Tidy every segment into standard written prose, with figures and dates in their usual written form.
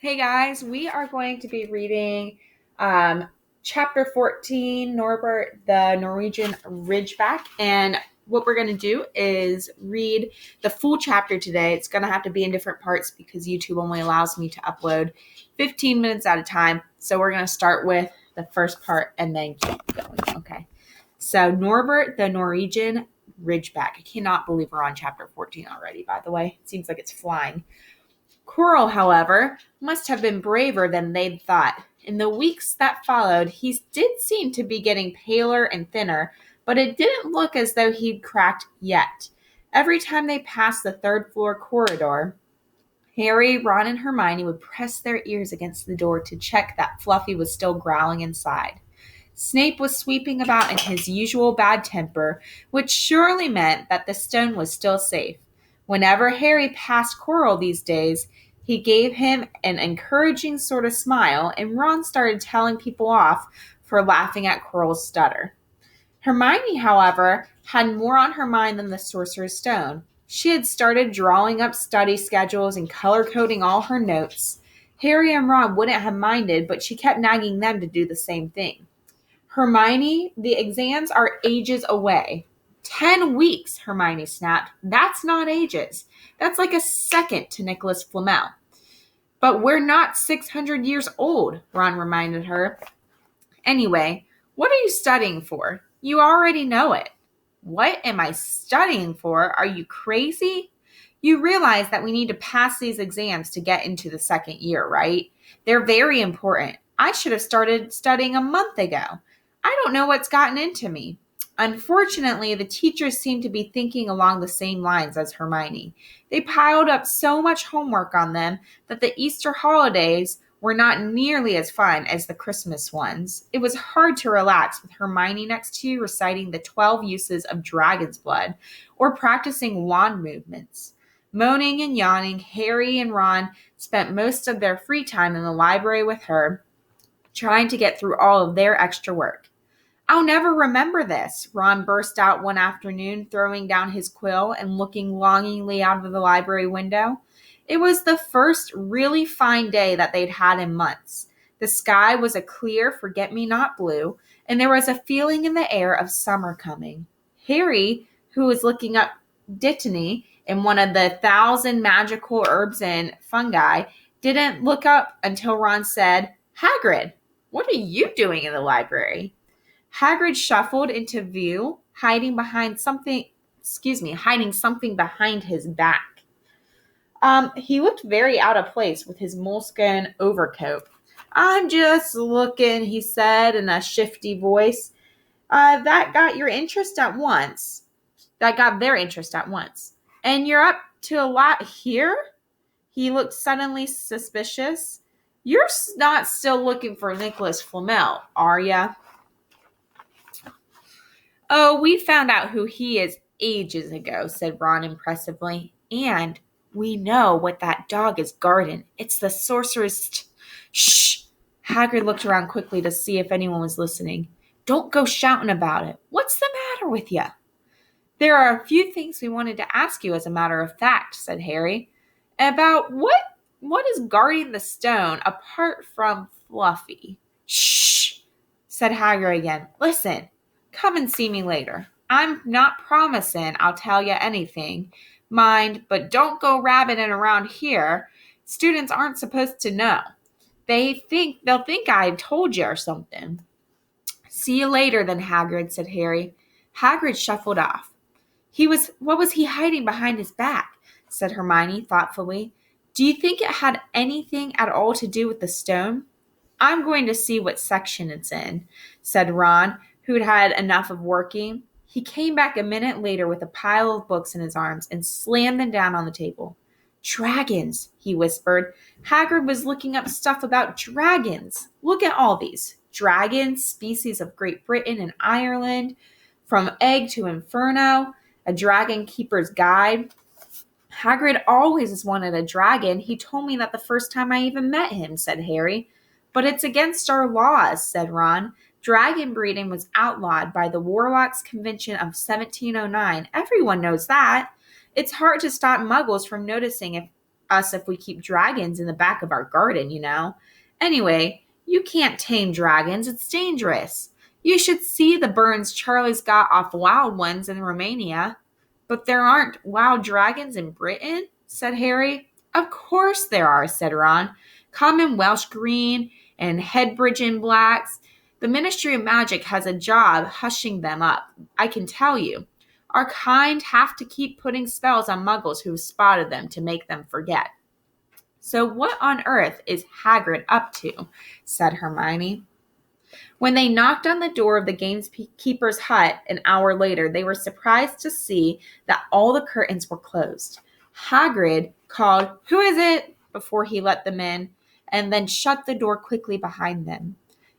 Hey guys, we are going to be reading chapter 14, Norbert the Norwegian Ridgeback. And what we're going to do is read the full chapter today. It's going to have to be in different parts because YouTube only allows me to upload 15 minutes at a time. So we're going to start with the first part and then keep going. Okay. So Norbert the Norwegian Ridgeback. I cannot believe we're on chapter 14 already, by the way. It seems like it's flying. Coral, however, must have been braver than they'd thought. In the weeks that followed, he did seem to be getting paler and thinner, but it didn't look as though he'd cracked yet. Every time they passed the third-floor corridor, Harry, Ron, and Hermione would press their ears against the door to check that Fluffy was still growling inside. Snape was sweeping about in his usual bad temper, which surely meant that the stone was still safe. Whenever Harry passed Quirrell these days, he gave him an encouraging sort of smile, and Ron started telling people off for laughing at Quirrell's stutter. Hermione, however, had more on her mind than the Sorcerer's Stone. She had started drawing up study schedules and color-coding all her notes. Harry and Ron wouldn't have minded, but she kept nagging them to do the same thing. Hermione, the exams are ages away. 10 weeks, Hermione snapped. That's not ages. That's like a second to Nicholas Flamel. But we're not 600 years old, Ron reminded her. Anyway, what are you studying for? You already know it. What am I studying for? Are you crazy? You realize that we need to pass these exams to get into the second year, right? They're very important. I should have started studying a month ago. I don't know what's gotten into me. Unfortunately, the teachers seem to be thinking along the same lines as Hermione. They piled up so much homework on them that the Easter holidays were not nearly as fun as the Christmas ones. It was hard to relax with Hermione next to you reciting the 12 uses of dragon's blood or practicing wand movements. Moaning and yawning, Harry and Ron spent most of their free time in the library with her, trying to get through all of their extra work. I'll never remember this, Ron burst out one afternoon, throwing down his quill and looking longingly out of the library window. It was the first really fine day that they'd had in months. The sky was a clear forget-me-not blue, and there was a feeling in the air of summer coming. Harry, who was looking up Dittany in one of the 1,000 magical herbs and fungi, didn't look up until Ron said, Hagrid, what are you doing in the library? Hagrid shuffled into view, hiding something behind his back. He looked very out of place with his moleskin overcoat. I'm just looking, he said in a shifty voice. That got their interest at once. And you're up to a lot here? He looked suddenly suspicious. You're not still looking for Nicholas Flamel, are ya? Oh, we found out who he is ages ago, said Ron impressively. And we know what that dog is guarding. It's the sorcerer's... Shh! Hagrid looked around quickly to see if anyone was listening. Don't go shouting about it. What's the matter with you? There are a few things we wanted to ask you as a matter of fact, said Harry. About what is guarding the stone apart from Fluffy? Shh! Said Hagrid again. Listen. Come and see me later. I'm not promising I'll tell you anything. Mind, but don't go rabbiting around here. Students aren't supposed to know. They'll think I told you or something. See you later then, Hagrid, said Harry. Hagrid shuffled off. What was he hiding behind his back? Said Hermione thoughtfully. Do you think it had anything at all to do with the stone? I'm going to see what section it's in, said Ron, who'd had enough of working. He came back a minute later with a pile of books in his arms and slammed them down on the table. Dragons, he whispered. Hagrid was looking up stuff about dragons. Look at all these. Dragons, species of Great Britain and Ireland, from egg to inferno, a dragon keeper's guide. Hagrid always wanted a dragon. He told me that the first time I even met him, said Harry. But it's against our laws, said Ron. Dragon breeding was outlawed by the Warlocks Convention of 1709. Everyone knows that. It's hard to stop muggles from noticing us if we keep dragons in the back of our garden, you know. Anyway, you can't tame dragons. It's dangerous. You should see the burns Charlie's got off wild ones in Romania. But there aren't wild dragons in Britain, said Harry. Of course there are, said Ron. Common Welsh green and Headbridge blacks. The Ministry of Magic has a job hushing them up, I can tell you. Our kind have to keep putting spells on muggles who've spotted them to make them forget. So what on earth is Hagrid up to? Said Hermione. When they knocked on the door of the gamekeeper's hut an hour later, they were surprised to see that all the curtains were closed. Hagrid called, "Who is it?" before he let them in, and then shut the door quickly behind them.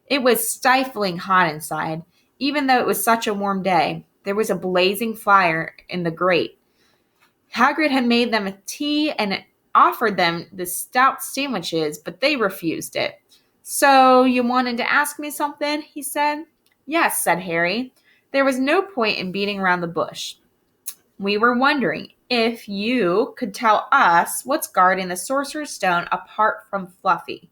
It was stifling hot inside, even though it was such a warm day. There was a blazing fire in the grate. Hagrid had made them tea and offered them the stout sandwiches, but they refused it. "So you wanted to ask me something?" he said. "Yes," said Harry. There was no point in beating around the bush. "We were wondering if you could tell us what's guarding the Sorcerer's Stone apart from Fluffy."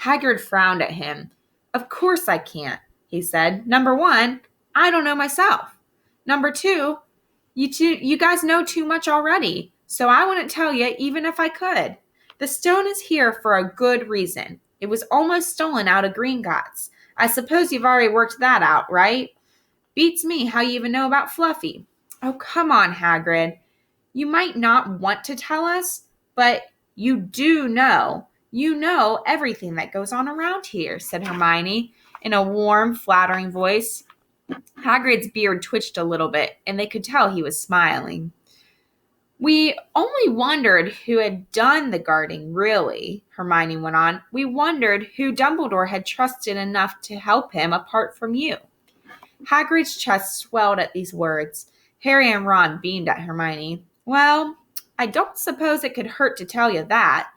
Hagrid frowned at him. "Of course I can't," he said. "Number one, I don't know myself. Number two, you guys know too much already, so I wouldn't tell you even if I could. The stone is here for a good reason. It was almost stolen out of Gringotts. I suppose you've already worked that out, right? Beats me how you even know about Fluffy." "Oh, come on, Hagrid. You might not want to tell us, but you do know. You know everything that goes on around here," said Hermione in a warm, flattering voice. Hagrid's beard twitched a little bit, and they could tell he was smiling. "We only wondered who had done the guarding, really," Hermione went on. "We wondered who Dumbledore had trusted enough to help him apart from you." Hagrid's chest swelled at these words. Harry and Ron beamed at Hermione. "Well, I don't suppose it could hurt to tell you that.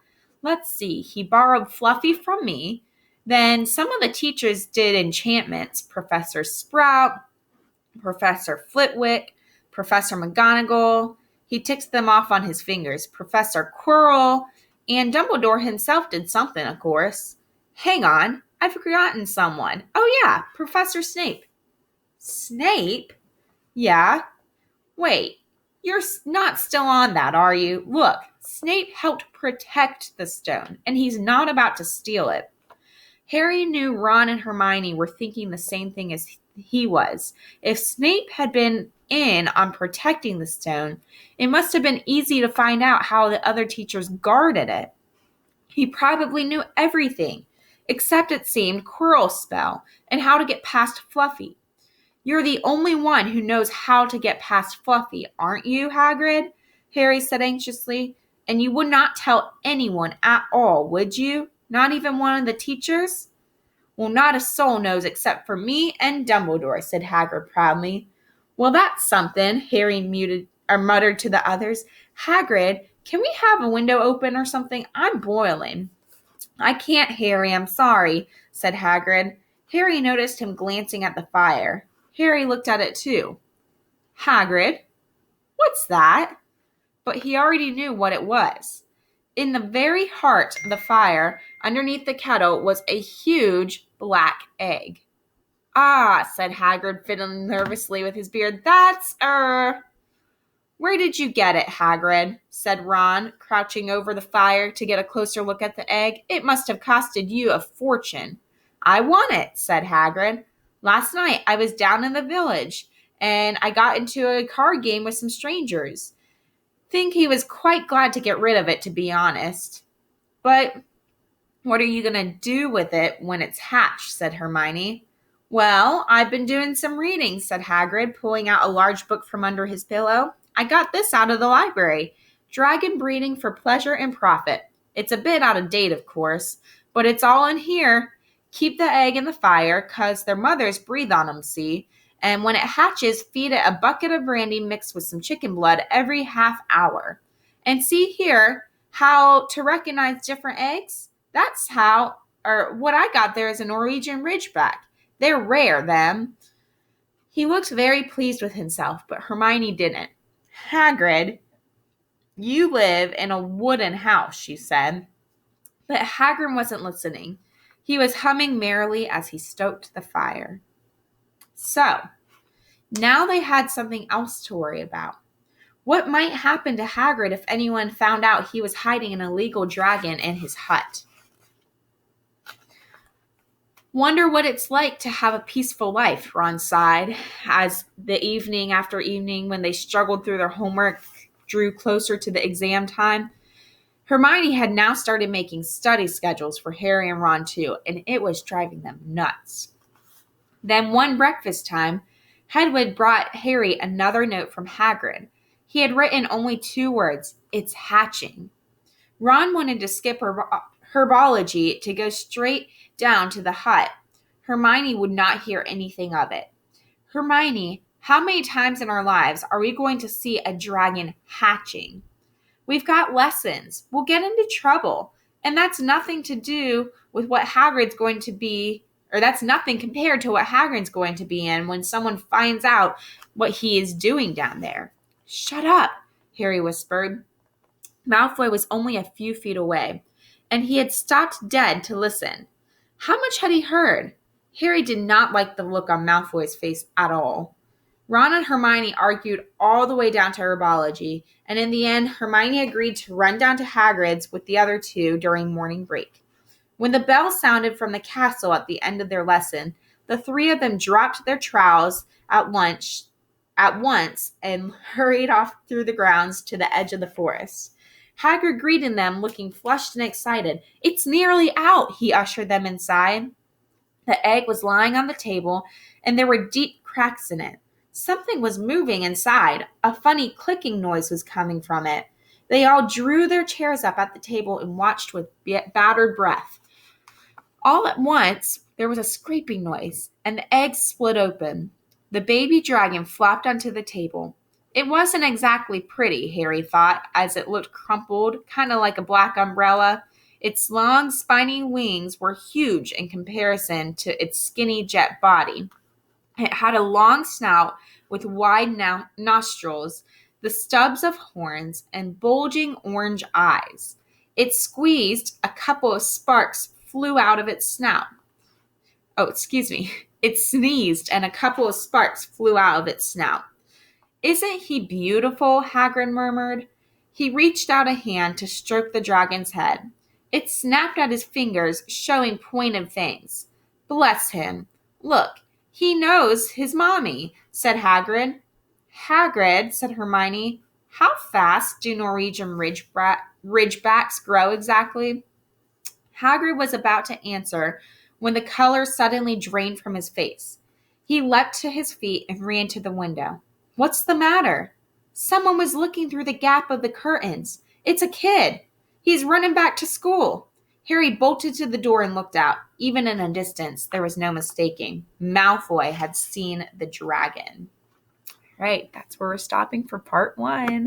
Let's see, he borrowed Fluffy from me. Then some of the teachers did enchantments. Professor Sprout, Professor Flitwick, Professor McGonagall. He ticked them off on his fingers. Professor Quirrell, and Dumbledore himself did something, of course. Hang on, I've forgotten someone. Oh yeah, Professor Snape." "Snape?" "Yeah. Wait, you're not still on that, are you? Look, Snape helped protect the stone, and he's not about to steal it." Harry knew Ron and Hermione were thinking the same thing as he was. If Snape had been in on protecting the stone, it must have been easy to find out how the other teachers guarded it. He probably knew everything, except it seemed Quirrell's spell and how to get past Fluffy. "You're the only one who knows how to get past Fluffy, aren't you, Hagrid?" Harry said anxiously. "And you would not tell anyone at all, would you? Not even one of the teachers?" "Well, not a soul knows except for me and Dumbledore," said Hagrid proudly. "Well, that's something," Harry muttered to the others. "Hagrid, can we have a window open or something? I'm boiling." "I can't, Harry, I'm sorry," said Hagrid. Harry noticed him glancing at the fire. Harry looked at it too. "Hagrid, what's that?" But he already knew what it was. In the very heart of the fire, underneath the kettle, was a huge black egg. "Ah," said Hagrid, fiddling nervously with his beard. "That's, Where did you get it, Hagrid?" said Ron, crouching over the fire to get a closer look at the egg. "It must have costed you a fortune." "I won it," said Hagrid. "Last night I was down in the village, and I got into a card game with some strangers. Think he was quite glad to get rid of it, to be honest." "But what are you going to do with it when it's hatched?" said Hermione. "Well, I've been doing some reading," said Hagrid, pulling out a large book from under his pillow. "I got this out of the library. Dragon Breeding for Pleasure and Profit. It's a bit out of date, of course, but it's all in here. Keep the egg in the fire, 'cause their mothers breathe on 'em, see? And when it hatches, feed it a bucket of brandy mixed with some chicken blood every half hour. And see here how to recognize different eggs? That's how, or what I got there is a Norwegian Ridgeback. They're rare, them." He looked very pleased with himself, but Hermione didn't. "Hagrid, You live in a wooden house, she said. But Hagrid wasn't listening. He was humming merrily as he stoked the fire. So, now they had something else to worry about. What might happen to Hagrid if anyone found out he was hiding an illegal dragon in his hut? Wonder what it's like to have a peaceful life, Ron sighed, as the evening after evening when they struggled through their homework drew closer to the exam time. Hermione had now started making study schedules for Harry and Ron too, and it was driving them nuts. Then one breakfast time, Hedwig brought Harry another note from Hagrid. He had written only 2 words, "It's hatching." Ron wanted to skip herbology to go straight down to the hut. Hermione would not hear anything of it. Hermione, how many times in our lives are we going to see a dragon hatching? We've got lessons. We'll get into trouble. And that's nothing to do with what Hagrid's going to be, or that's nothing compared to what Hagrid's going to be in when someone finds out what he is doing down there. Shut up, Harry whispered. Malfoy was only a few feet away, and he had stopped dead to listen. How much had he heard? Harry did not like the look on Malfoy's face at all. Ron and Hermione argued all the way down to herbology, and in the end, Hermione agreed to run down to Hagrid's with the other 2 during morning break. When the bell sounded from the castle at the end of their lesson, the 3 of them dropped their trowels at once and hurried off through the grounds to the edge of the forest. Hagrid greeted them, looking flushed and excited. "It's nearly out," he ushered them inside. The egg was lying on the table, and there were deep cracks in it. Something was moving inside. A funny clicking noise was coming from it. They all drew their chairs up at the table and watched with bated breath. All at once, there was a scraping noise, and the egg split open. The baby dragon flopped onto the table. It wasn't exactly pretty, Harry thought, as it looked crumpled, kind of like a black umbrella. Its long, spiny wings were huge in comparison to its skinny jet body. It had a long snout with wide nostrils, the stubs of horns, and bulging orange eyes. It squeezed, a couple of sparks flew out of its snout. It sneezed, and a couple of sparks flew out of its snout. "Isn't he beautiful?" Hagrid murmured. He reached out a hand to stroke the dragon's head. It snapped at his fingers, showing pointed fangs. "Bless him. Look, he knows his mommy," said Hagrid. "Hagrid," said Hermione, "how fast do Norwegian ridgebacks grow exactly?" Hagrid was about to answer when the color suddenly drained from his face. He leapt to his feet and ran to the window. "What's the matter?" "Someone was looking through the gap of the curtains. It's a kid. He's running back to school." Harry bolted to the door and looked out. Even in a distance, there was no mistaking. Malfoy had seen the dragon. Right, that's where we're stopping for part 1.